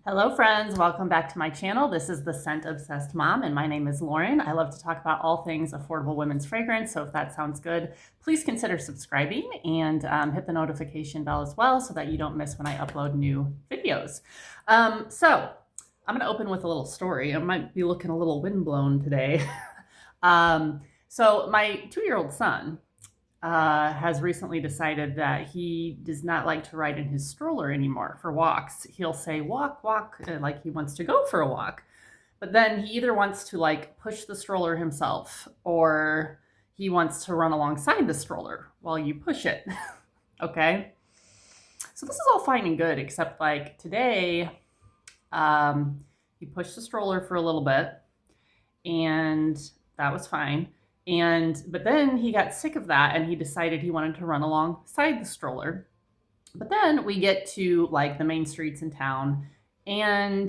Hello friends, welcome back to my channel. This is the Scent Obsessed Mom and my name is Lauren. I love to talk about all things affordable women's fragrance, so if that sounds good, please consider subscribing and hit the notification bell as well so that you don't miss when I upload new videos. So I'm gonna open with a little story. I might be looking a little windblown today. So my 2-year-old son has recently decided that he does not like to ride in his stroller anymore for walks. He'll say, walk, walk, like he wants to go for a walk. But then he either wants to like push the stroller himself or he wants to run alongside the stroller while you push it. Okay. So this is all fine and good, except like today, he pushed the stroller for a little bit and that was fine. But then he got sick of that and he decided he wanted to run alongside the stroller. But then we get to like the main streets in town and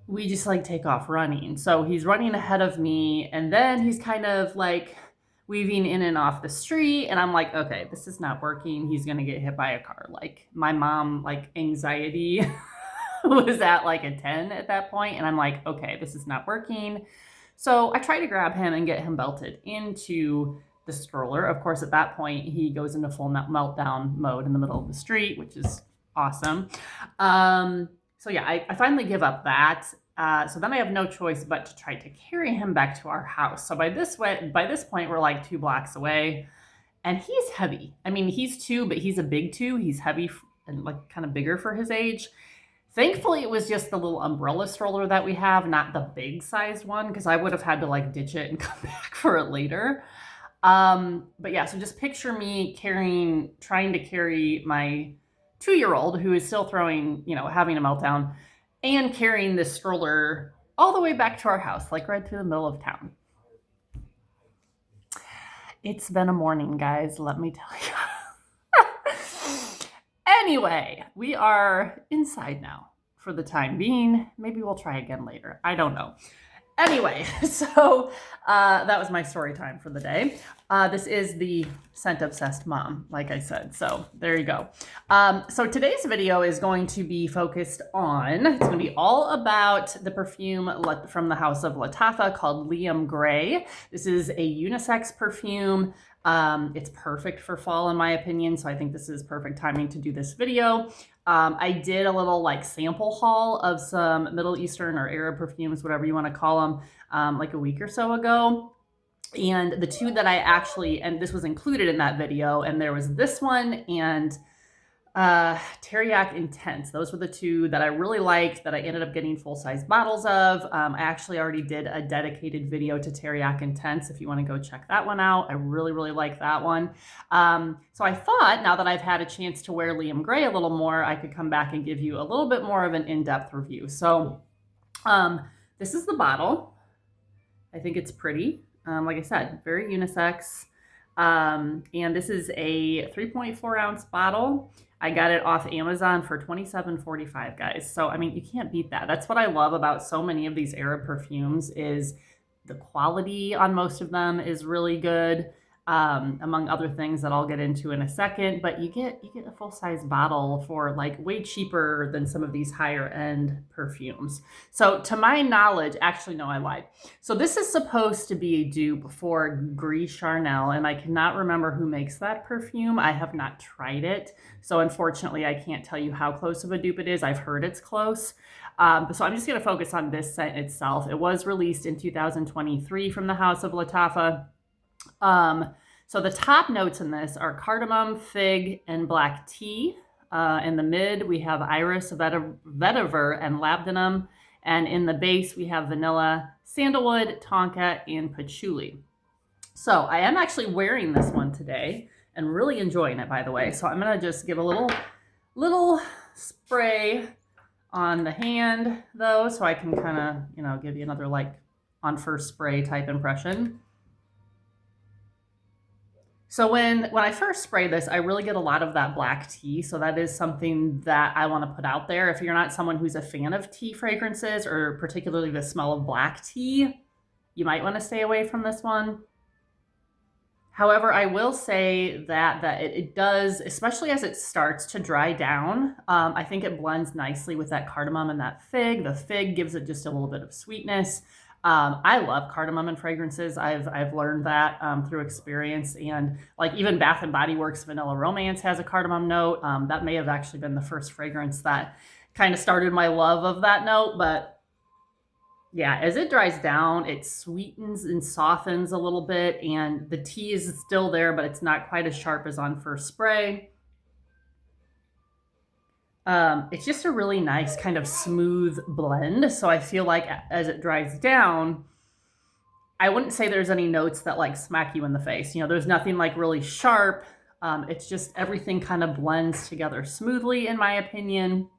we just like take off running. So he's running ahead of me and then he's kind of like weaving in and off the street. And I'm like, okay, this is not working. He's going to get hit by a car. Like my mom, like anxiety was at like a 10 at that point. And I'm like, okay, this is not working. So I try to grab him and get him belted into the stroller. Of course, at that point, he goes into full meltdown mode in the middle of the street, which is awesome. So yeah, I finally give up that. So then I have no choice but to try to carry him back to our house. So by this point, we're like 2 blocks away and he's heavy. I mean, he's 2, but he's a big 2. He's heavy and like kind of bigger for his age. Thankfully, it was just the little umbrella stroller that we have, not the big sized one, because I would have had to like ditch it and come back for it later. But yeah, so just picture me trying to carry my 2-year-old who is still having a meltdown and carrying this stroller all the way back to our house, like right through the middle of town. It's been a morning, guys, let me tell you. Anyway, we are inside now for the time being. Maybe we'll try again later. I don't know. Anyway, so that was my story time for the day. This is the Scent Obsessed Mom, like I said. So there you go. So today's video is going to be focused on, it's going to be all about the perfume from the house of Lattafa called Liam Grey. This is a unisex perfume. It's perfect for fall in my opinion, so I think this is perfect timing to do this video. I did a little like sample haul of some Middle Eastern or Arab perfumes, whatever you want to call them, like a week or so ago. And the 2 that and this was included in that video, and there was this one and Teriyaki Intense. Those were the 2 that I really liked that I ended up getting full-size bottles of. I actually already did a dedicated video to Teriyaki Intense if you want to go check that one out. I really, really like that one. So I thought now that I've had a chance to wear Liam Grey a little more, I could come back and give you a little bit more of an in-depth review. So this is the bottle. I think it's pretty. Like I said, very unisex. And this is a 3.4 ounce bottle. I got it off Amazon for $27.45, guys. So, I mean, you can't beat that. That's what I love about so many of these Arab perfumes is the quality on most of them is really good, among other things that I'll get into in a second. But you get a full-size bottle for like way cheaper than some of these higher end perfumes. So to my knowledge, actually, no, I lied. So this is supposed to be a dupe for Gris Charnel, and I cannot remember who makes that perfume. I have not tried it. So unfortunately, I can't tell you how close of a dupe it is. I've heard it's close. So I'm just going to focus on this scent itself. It was released in 2023 from the house of Lattafa. So the top notes in this are cardamom, fig, and black tea. In the mid, we have iris, vetiver, and labdanum. And in the base, we have vanilla, sandalwood, tonka, and patchouli. So I am actually wearing this one today and really enjoying it, by the way. So I'm going to just give a little spray on the hand, though, so I can kind of, give you another like on first spray type impression. So when I first spray this, I really get a lot of that black tea. So that is something that I want to put out there. If you're not someone who's a fan of tea fragrances or particularly the smell of black tea, you might want to stay away from this one. However, I will say that it does, especially as it starts to dry down, I think it blends nicely with that cardamom and that fig. The fig gives it just a little bit of sweetness. I love cardamom and fragrances. I've learned that through experience, and like even Bath and Body Works Vanilla Romance has a cardamom note. That may have actually been the first fragrance that kind of started my love of that note, but yeah, as it dries down, it sweetens and softens a little bit, and the tea is still there, but it's not quite as sharp as on first spray. It's just a really nice kind of smooth blend. So I feel like as it dries down, I wouldn't say there's any notes that like smack you in the face. You know, there's nothing like really sharp. It's just everything kind of blends together smoothly, in my opinion.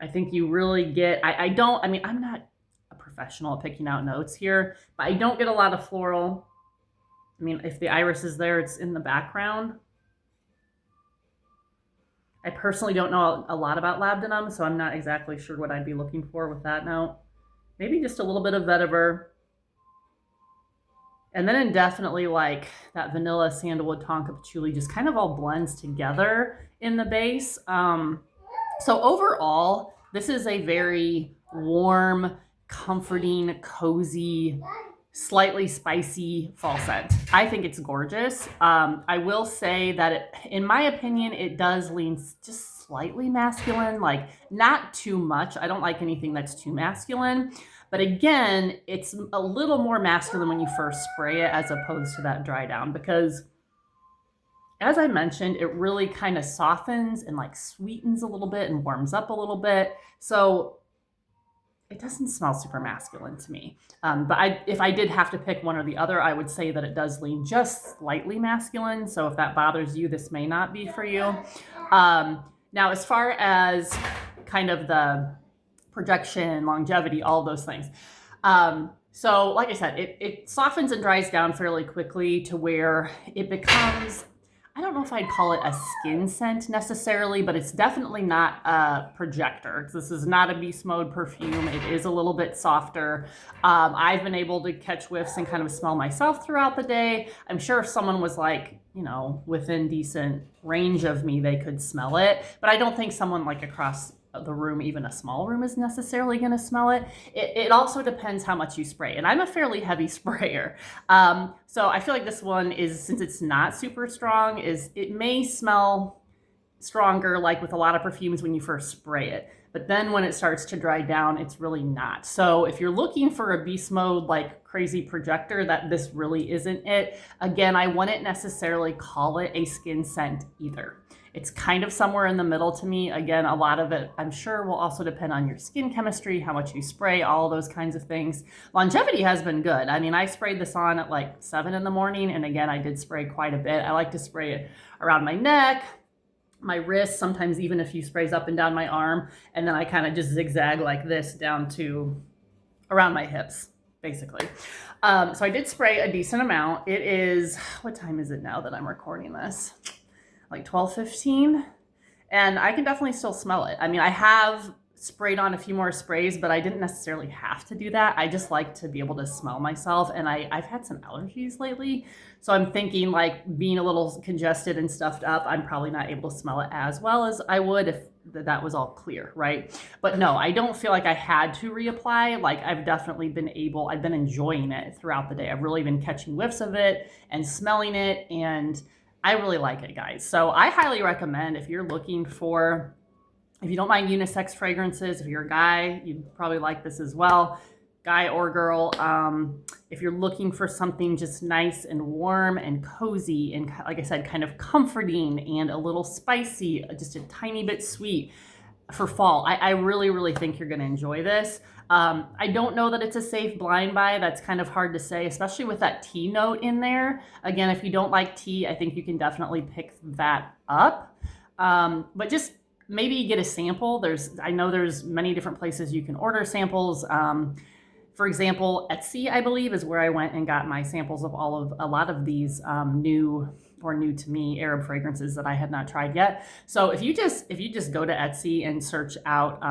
I think you really get, I mean, I'm not a professional at picking out notes here, but I don't get a lot of floral. I mean, if the iris is there, it's in the background. I personally don't know a lot about labdanum, so I'm not exactly sure what I'd be looking for with that note. Maybe just a little bit of vetiver. And then definitely like that vanilla, sandalwood, tonka patchouli just kind of all blends together in the base. So overall, this is a very warm, comforting, cozy, slightly spicy fall scent. I think it's gorgeous. I will say that in my opinion, it does lean just slightly masculine, like not too much. I don't like anything that's too masculine. But again, it's a little more masculine when you first spray it as opposed to that dry down, because as I mentioned, it really kind of softens and like sweetens a little bit and warms up a little bit. So it doesn't smell super masculine to me. But if I did have to pick one or the other, I would say that it does lean just slightly masculine. So if that bothers you, this may not be for you. Now, as far as kind of the projection, longevity, all those things. So like I said, it softens and dries down fairly quickly to where it becomes, I don't know if I'd call it a skin scent necessarily, but it's definitely not a projector. This is not a beast mode perfume. It is a little bit softer. I've been able to catch whiffs and kind of smell myself throughout the day. I'm sure if someone was like, you know, within decent range of me, they could smell it. But I don't think someone like across the room, even a small room, is necessarily going to smell it. It also depends how much you spray, and I'm a fairly heavy sprayer, so I feel like this one is, since it's not super strong, it may smell stronger like with a lot of perfumes when you first spray it, but then when it starts to dry down, it's really not. So if you're looking for a beast mode like crazy projector, that this really isn't it. Again, I wouldn't necessarily call it a skin scent either. It's kind of somewhere in the middle to me. Again, a lot of it, I'm sure, will also depend on your skin chemistry, how much you spray, all those kinds of things. Longevity has been good. I mean, I sprayed this on at like 7 in the morning, and again, I did spray quite a bit. I like to spray it around my neck, my wrist, sometimes even a few sprays up and down my arm, and then I kind of just zigzag like this down to around my hips, basically. So I did spray a decent amount. It is, what time is it now that I'm recording this? Like 12:15, and I can definitely still smell it. I mean, I have sprayed on a few more sprays, but I didn't necessarily have to do that. I just like to be able to smell myself, and I've had some allergies lately, so I'm thinking like being a little congested and stuffed up, I'm probably not able to smell it as well as I would if that was all clear, right? But no, I don't feel like I had to reapply. Like I've definitely been able, I've been enjoying it throughout the day. I've really been catching whiffs of it and smelling it, and I really like it, guys. So I highly recommend, if you're looking for, if you don't mind unisex fragrances, if you're a guy, you'd probably like this as well, guy or girl. If you're looking for something just nice and warm and cozy and, like I said, kind of comforting and a little spicy, just a tiny bit sweet for fall, I really, really think you're going to enjoy this. I don't know that it's a safe blind buy. That's kind of hard to say, especially with that tea note in there. Again, if you don't like tea, I think you can definitely pick that up. But just maybe get a sample. I know there's many different places you can order samples. For example, Etsy, I believe, is where I went and got my samples of a lot of these new to me Arab fragrances that I had not tried yet. So if you just go to Etsy and search out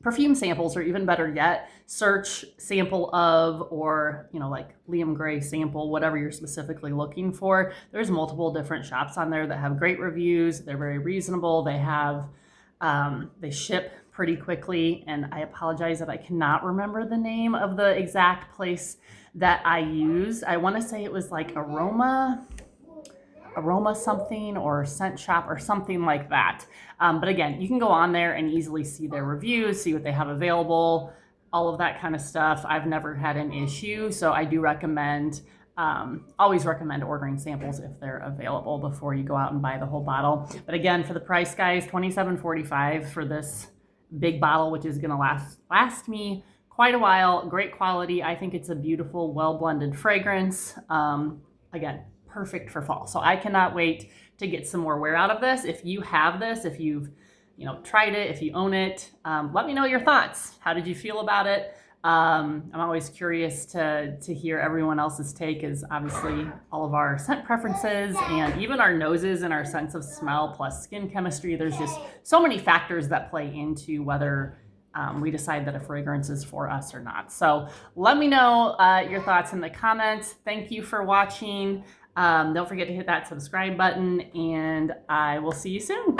perfume samples, or even better yet, search sample of, or, you know, like Liam Grey sample, whatever you're specifically looking for. There's multiple different shops on there that have great reviews. They're very reasonable. They have, they ship pretty quickly, and I apologize that I cannot remember the name of the exact place that I used. I want to say it was like aroma something, or scent shop or something like that. But again, you can go on there and easily see their reviews, see what they have available, all of that kind of stuff. I've never had an issue, so I do recommend, always recommend ordering samples if they're available before you go out and buy the whole bottle. But again, for the price, guys, $27.45 for this big bottle, which is gonna last me quite a while. Great quality. I think it's a beautiful, well-blended fragrance. Again, perfect for fall. So I cannot wait to get some more wear out of this. If you have this, if you've, you know, tried it, if you own it, let me know your thoughts. How did you feel about it? I'm always curious to hear everyone else's take, as obviously all of our scent preferences and even our noses and our sense of smell plus skin chemistry, there's just so many factors that play into whether we decide that a fragrance is for us or not. So let me know your thoughts in the comments. Thank you for watching. Don't forget to hit that subscribe button, and I will see you soon.